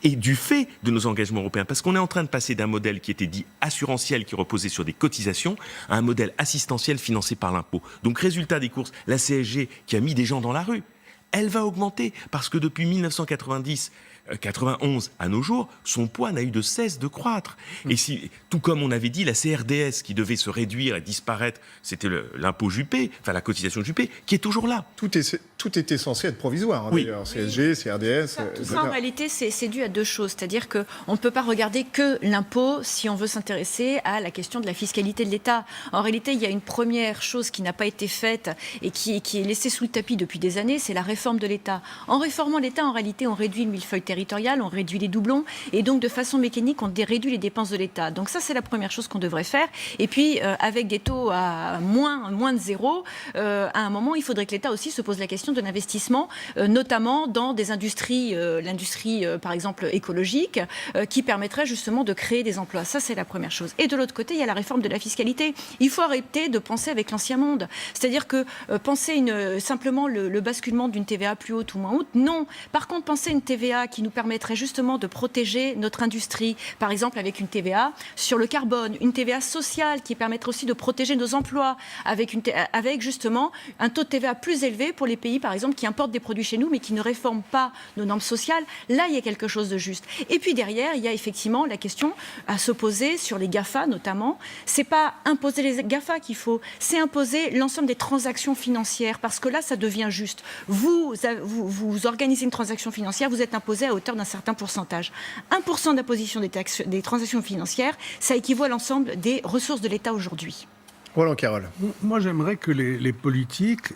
et du fait de nos engagements européens. Parce qu'on est en train de passer d'un modèle qui était dit assurantiel, qui reposait sur des cotisations, à un modèle assistentiel financé par l'impôt. Donc résultat des courses, la CSG qui a mis des gens dans la rue, elle va augmenter parce que depuis 1991 à nos jours, son poids n'a eu de cesse de croître. Et si, tout comme on avait dit, la CRDS qui devait se réduire et disparaître, c'était l'impôt Juppé, enfin la cotisation Juppé, qui est toujours là. Tout était censé être provisoire, Oui. d'ailleurs. CSG, CRDS... Tout ça, en réalité, c'est dû à deux choses. C'est-à-dire qu'on ne peut pas regarder que l'impôt si on veut s'intéresser à la question de la fiscalité de l'État. En réalité, il y a une première chose qui n'a pas été faite et qui est laissée sous le tapis depuis des années, c'est la réforme de l'État. En réformant l'État, en réalité, on réduit le millefeuille territorial, on réduit les doublons, et donc de façon mécanique, on réduit les dépenses de l'État. Donc ça, c'est la première chose qu'on devrait faire. Et puis, avec des taux à moins de zéro, à un moment, il faudrait que l'État aussi se pose la question de l'investissement, notamment dans des industries, l'industrie, par exemple, écologique, qui permettrait justement de créer des emplois. Ça, c'est la première chose. Et de l'autre côté, il y a la réforme de la fiscalité. Il faut arrêter de penser avec l'ancien monde. C'est-à-dire que penser simplement le basculement d'une TVA plus haute ou moins haute, non. Par contre, penser une TVA qui nous permettrait justement de protéger notre industrie, par exemple avec une TVA sur le carbone, une TVA sociale qui permettrait aussi de protéger nos emplois, avec justement un taux de TVA plus élevé pour les pays, par exemple, qui importent des produits chez nous, mais qui ne réforment pas nos normes sociales. Là, il y a quelque chose de juste. Et puis derrière, il y a effectivement la question à se poser sur les GAFA, notamment. C'est pas imposer les GAFA qu'il faut, c'est imposer l'ensemble des transactions financières, parce que là, ça devient juste. Vous organisez une transaction financière, vous êtes imposé à hauteur d'un certain pourcentage. 1% d'imposition des transactions financières, ça équivaut à l'ensemble des ressources de l'État aujourd'hui. Roland Carroll. Moi, j'aimerais que les politiques